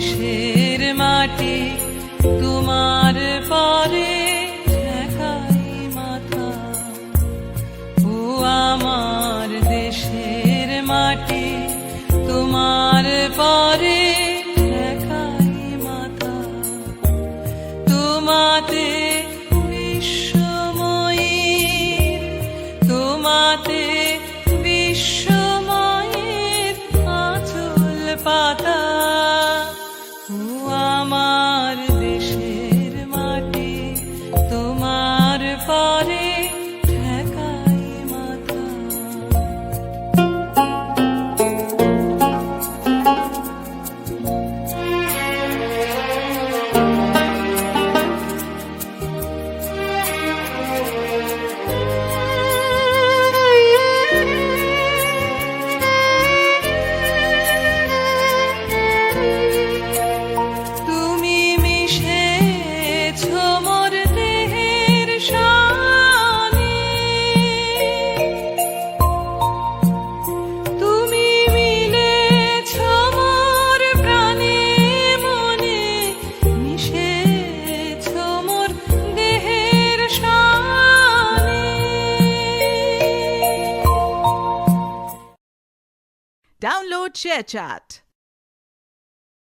দেশের মাটি তোমার পরে ঠেকাই মাথা। ও আমার দেশের মাটি তোমার পরে ঠেকাই মাথা। তোমাতে বিশ্বময়ীর, তোমাতে বিশ্বময়ের আঁচল পাতা। ও আমার দেশের মাটি তোমার পরে ঠেকাই মাথা। তুমি মিশেছ মোর দেহের সানে, তুমি মিলেছ মোর প্রাণে মনে, মিশেছ মোর দেহের সানে। Download ShareChat.